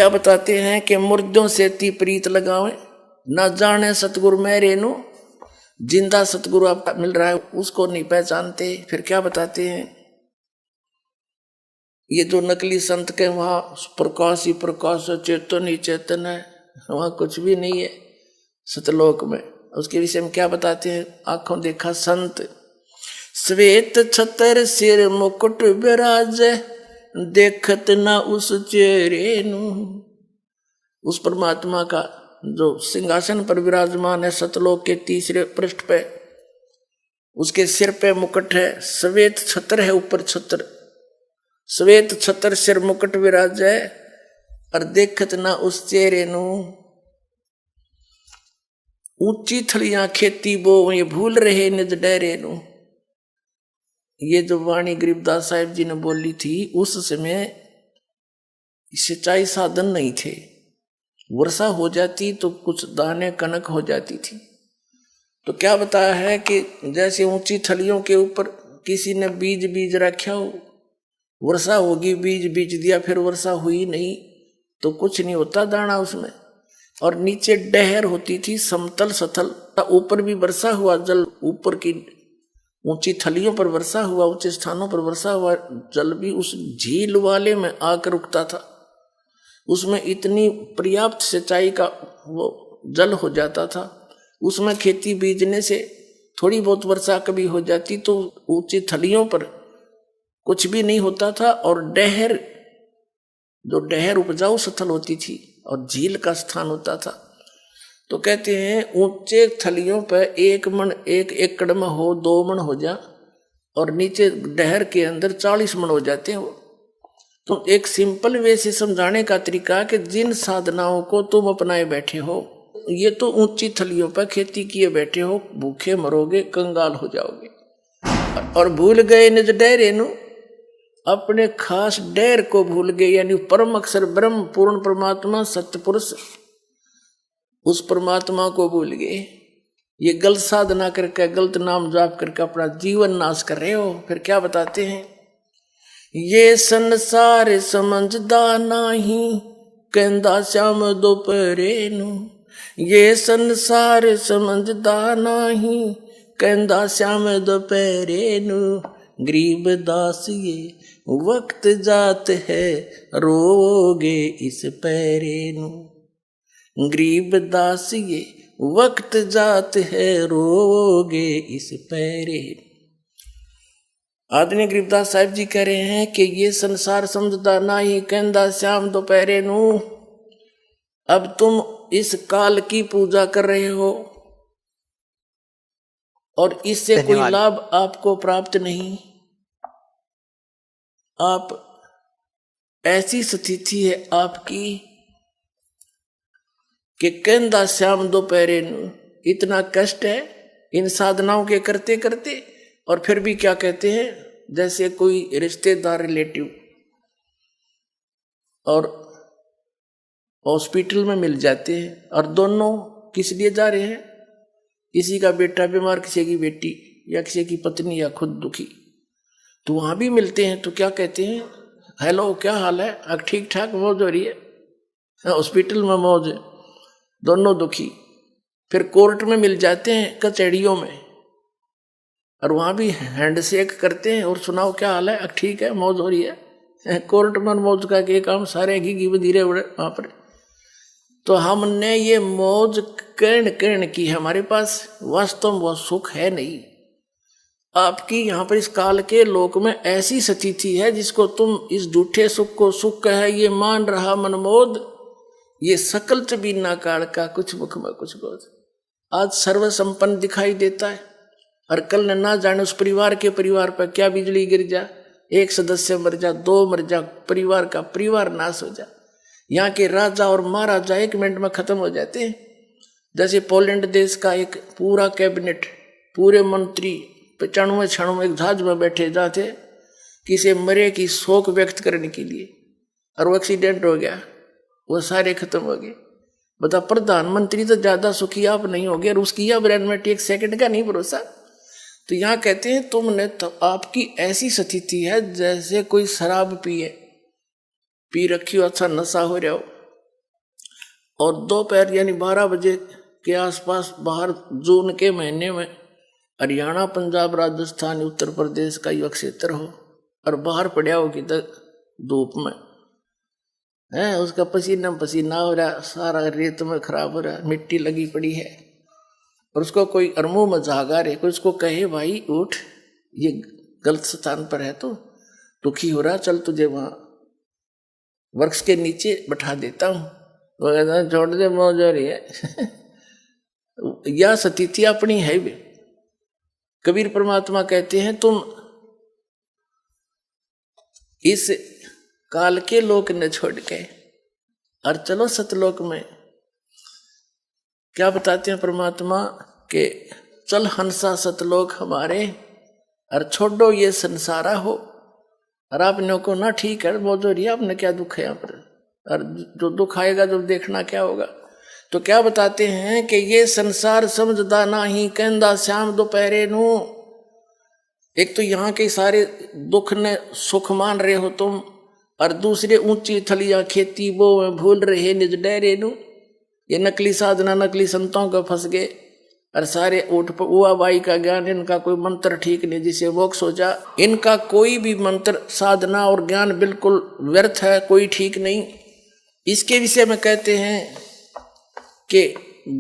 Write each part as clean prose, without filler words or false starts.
क्या बताते हैं कि मुर्दों से ती प्रीत लगावे, ना जाने सतगुरु मेरे नु। जिंदा सतगुरु आपका मिल रहा है उसको नहीं पहचानते। फिर क्या बताते हैं, ये जो नकली संत के वहां प्रकाश ही प्रकाश है, चेतन ही चेतन है, वहां कुछ भी नहीं है सतलोक में। उसके विषय में क्या बताते हैं, आंखों देखा संत श्वेत छतर सिर मुकुट विराज, देखत ना उस चेहरे नु। उस परमात्मा का जो सिंहासन पर विराजमान है सतलोक के तीसरे पृष्ठ पे, उसके सिर पे मुकुट है, श्वेत छतर है, ऊपर छतर, श्वेत छतर सिर मुकुट विराज है, और देखत ना उस चेहरे नु। ऊंची थलियां खेती बो ये भूल रहे निज डेरे नु। ये जो वाणी गरीबदास साहिब जी ने बोली थी, उस समय सिंचाई साधन नहीं थे, वर्षा हो जाती तो कुछ दाने कनक हो जाती थी। तो क्या बताया है कि जैसे ऊंची थलियों के ऊपर किसी ने बीज रखा हो, वर्षा होगी, बीज दिया, फिर वर्षा हुई नहीं तो कुछ नहीं होता दाना उसमें। और नीचे डहर होती थी समतल सथल, ऊपर भी वर्षा हुआ जल, ऊपर की ऊंची थलियों पर वर्षा हुआ, ऊंचे स्थानों पर वर्षा हुआ, जल भी उस झील वाले में आकर रुकता था। उसमें इतनी पर्याप्त सिंचाई का वो जल हो जाता था। उसमें खेती बीजने से थोड़ी बहुत वर्षा कभी हो जाती तो ऊंची थलियों पर कुछ भी नहीं होता था। और डहर, जो डहर उपजाऊ स्थल होती थी और झील का स्थान होता था, तो कहते हैं ऊंचे थलियों पर 1 मन 1 एकड़ में हो, 2 मन हो जा, और नीचे डहर के अंदर 40 मन हो जाते हैं वो। तो एक सिंपल वे से समझाने का तरीका कि जिन साधनाओं को तुम अपनाए बैठे हो, ये तो ऊंची थलियों पर खेती किए बैठे हो, भूखे मरोगे, कंगाल हो जाओगे। और भूल गए निज डेरे नु, अपने खास डेर को भूल गए, यानी परम अक्षर ब्रह्म पूर्ण परमात्मा सत्य पुरुष, उस परमात्मा को भूल गए। ये गलत साधना करके, गलत नाम जाप करके अपना जीवन नाश कर रहे हो। फिर क्या बताते हैं, ये संसार समझदा नाही, कहंदा श्याम दोपहरे नु। ये संसार समझदा नाही, कहंदा श्याम दोपहरे नु। गरीब दास ये वक्त जात है, रोगे इस पैरे नु। गरीब दास ये वक्त जात है, रोगे इस पैरे। आदरणीय गरीबदास साहिब जी कह रहे हैं कि ये संसार समझदा नाही, कहंदा श्याम दोपहरे नु। अब तुम इस काल की पूजा कर रहे हो और इससे कोई लाभ आपको प्राप्त नहीं। आप, ऐसी स्थिति है आपकी कि कहंदा श्याम दोपहरे नु। इतना कष्ट है इन साधनाओं के करते करते, और फिर भी क्या कहते हैं, जैसे कोई रिश्तेदार रिलेटिव और हॉस्पिटल में मिल जाते हैं, और दोनों किस लिए जा रहे हैं, किसी का बेटा बीमार, किसी की बेटी, या किसी की पत्नी, या खुद दुखी, तो वहां भी मिलते हैं। तो क्या कहते हैं, हेलो क्या हाल है, अब ठीक ठाक, मौज हो रही है, हॉस्पिटल में मौज है, दोनों दुखी। फिर कोर्ट में मिल जाते हैं, कचहरियों में, और वहां भी हैंडशेक करते हैं और सुनाओ क्या हाल है, अब ठीक है, मौज हो रही है। कोर्ट में मौज का के काम सारे घी धीरे उड़े वहां पर। तो हमने ये मौज कर्ण की, हमारे पास वास्तव में वो सुख है नहीं। आपकी यहाँ पर इस काल के लोक में ऐसी स्थिति है जिसको तुम इस झूठे सुख को सुख है ये मान रहा मनमोद, ये सकल च बीना काल का कुछ मुख में कुछ बोध। आज सर्व संपन्न दिखाई देता है, और कल न जाने उस परिवार पर क्या बिजली गिर जा, 1 सदस्य मर जा, 2 मर जा, परिवार नाश हो जा। यहाँ के राजा और महाराजा 1 मिनट में खत्म हो जाते हैं। जैसे पोलैंड देश का एक पूरा कैबिनेट, पूरे मंत्री 95 क्षणों में एक जहाज में बैठे जाते किसी मरे की शोक व्यक्त करने के लिए, और वो एक्सीडेंट हो गया, वो सारे खत्म हो गए। बता, प्रधानमंत्री तो ज्यादा सुखी आप नहीं हो गए, और उसकी अब रेनमेट 1 सेकंड का नहीं भरोसा। तो यहाँ कहते हैं तुमने तो, आपकी ऐसी स्थिति है जैसे कोई शराब पी रखी हो, अच्छा नशा हो रहा हो, और दोपहर यानी 12 बजे के आसपास बाहर जून के महीने में हरियाणा, पंजाब, राजस्थान, उत्तर प्रदेश का युवा क्षेत्र हो और बाहर पड़ा हो कि धूप में है, उसका पसीना पसीना हो रहा, सारा रेत में खराब हो रहा, मिट्टी लगी पड़ी है, और उसको कोई अरमू में जागा रहे, कोई उसको कहे भाई उठ, ये गलत स्थान पर है, तो दुखी हो रहा, चल तुझे वहां वृक्ष के नीचे बैठा देता हूं। वो कहता छोड़ दे, मौज हो रही है। या स्थिति अपनी है भी। कबीर परमात्मा कहते हैं तुम इस काल के लोक ने छोड़ के और चलो सतलोक में। क्या बताते हैं परमात्मा के चल हंसा सतलोक हमारे और छोड़ो ये संसारा हो। और आपने को ना ठीक है, वो जो रिया आपने क्या दुख है यहाँ पर, और जो दुख आएगा जब देखना क्या होगा। तो क्या बताते हैं कि ये संसार समझदा ना ही कहंदा श्याम दोपहरे नू। एक तो यहाँ के सारे दुख ने सुख मान रहे हो तुम, और दूसरे ऊंची थलियां खेती वो भूल रहे निज डेरे नू। ये नकली साधना नकली संतों को फंस गए, और सारे उठ उआ बाई का ज्ञान, इनका कोई मंत्र ठीक नहीं जिसे मोक्ष हो जा। इनका कोई भी मंत्र साधना और ज्ञान बिल्कुल व्यर्थ है, कोई ठीक नहीं। इसके विषय में कहते हैं कि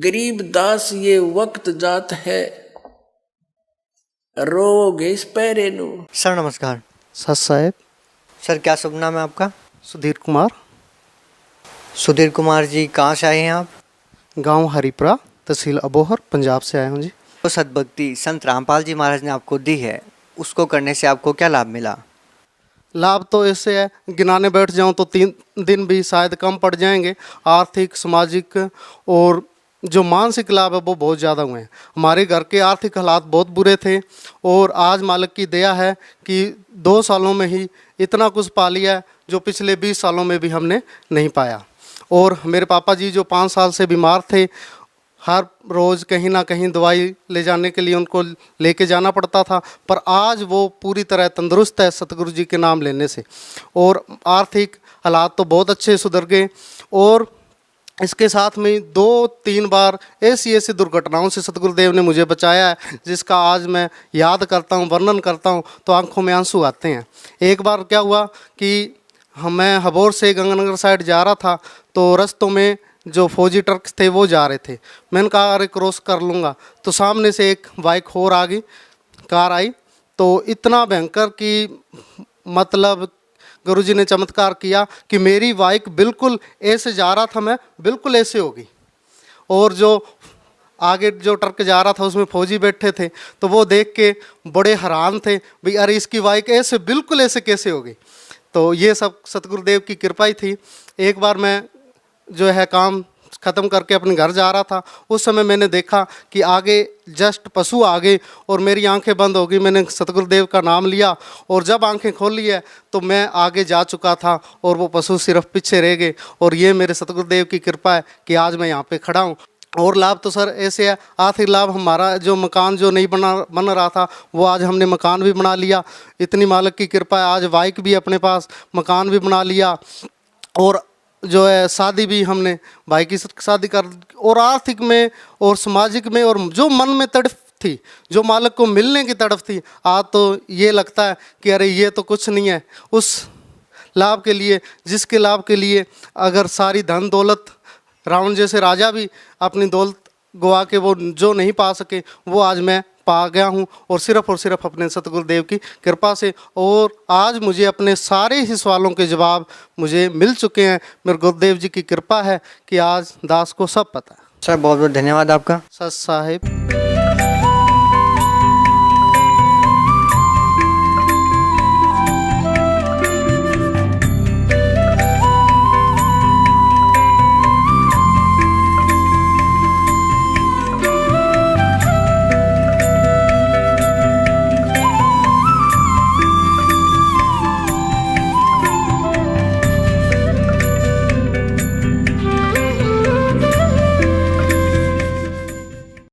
गरीब दास ये वक्त जात है, रोगे इस पैरे नू। सर नमस्कार। सर साहेब। सर क्या शुभ नाम है आपका? सुधीर कुमार। सुधीर कुमार जी कहाँ से आए हैं आप? गांव हरिपुरा, तहसील अबोहर, पंजाब से आया हूँ जी। तो सद्भक्ति संत रामपाल जी महाराज ने आपको दी है, उसको करने से आपको क्या लाभ मिला? लाभ तो ऐसे है, गिनाने बैठ जाऊं तो 3 दिन भी शायद कम पड़ जाएंगे। आर्थिक, सामाजिक और जो मानसिक लाभ है वो बहुत ज़्यादा हुए हैं। हमारे घर के आर्थिक हालात बहुत बुरे थे, और आज मालिक की दया है कि 2 सालों में ही इतना कुछ पा लिया है जो पिछले 20 सालों में भी हमने नहीं पाया। और मेरे पापा जी जो 5 साल से बीमार थे, हर रोज़ कहीं ना कहीं दवाई ले जाने के लिए उनको लेके जाना पड़ता था, पर आज वो पूरी तरह तंदुरुस्त है सतगुरु जी के नाम लेने से। और आर्थिक हालात तो बहुत अच्छे सुधर गए, और इसके साथ में 2-3 बार ऐसी दुर्घटनाओं से सतगुरुदेव ने मुझे बचाया है, जिसका आज मैं याद करता हूँ, वर्णन करता हूँ तो आंखों में आंसू आते हैं। एक बार क्या हुआ कि मैं हबोर से गंगानगर साइड जा रहा था, तो रस्तों में जो फौजी ट्रक थे वो जा रहे थे। मैंने कहा अरे क्रॉस कर लूँगा, तो सामने से एक बाइक और आ गई, कार आई, तो इतना भयंकर कि मतलब गुरुजी ने चमत्कार किया कि मेरी बाइक बिल्कुल ऐसे जा रहा था, मैं बिल्कुल ऐसे हो गई, और जो आगे जो ट्रक जा रहा था उसमें फौजी बैठे थे, तो वो देख के बड़े हैरान थे भाई अरे इसकी बाइक ऐसे बिल्कुल ऐसे कैसे हो गई। तो ये सब सतगुरुदेव की कृपा ही थी। एक बार मैं जो है काम ख़त्म करके अपने घर जा रहा था, उस समय मैंने देखा कि आगे जस्ट पशु आ गए और मेरी आंखें बंद हो गई। मैंने सतगुरुदेव का नाम लिया, और जब आंखें खोल ली है तो मैं आगे जा चुका था और वो पशु सिर्फ पीछे रह गए। और ये मेरे सतगुरुदेव की कृपा है कि आज मैं यहाँ पे खड़ा हूँ। और लाभ तो सर ऐसे है, आर्थिक लाभ हमारा जो मकान जो नहीं बन रहा था वो आज हमने मकान भी बना लिया। इतनी मालिक की कृपा है, आज बाइक भी अपने पास, मकान भी बना लिया, और जो है शादी भी हमने भाई की शादी कर। और आर्थिक में और सामाजिक में, और जो मन में तड़फ थी, जो मालिक को मिलने की तड़फ थी, आज तो ये लगता है कि अरे ये तो कुछ नहीं है उस लाभ के लिए, जिसके लाभ के लिए अगर सारी धन दौलत, रावण जैसे राजा भी अपनी दौलत गवा के वो जो नहीं पा सके, वो आज मैं पा गया हूँ, और सिर्फ अपने सतगुरुदेव की कृपा से। और आज मुझे अपने सारे ही सवालों के जवाब मुझे मिल चुके हैं। मेरे गुरुदेव जी की कृपा है कि आज दास को सब पता है। सर बहुत बहुत धन्यवाद आपका। सत साहिब।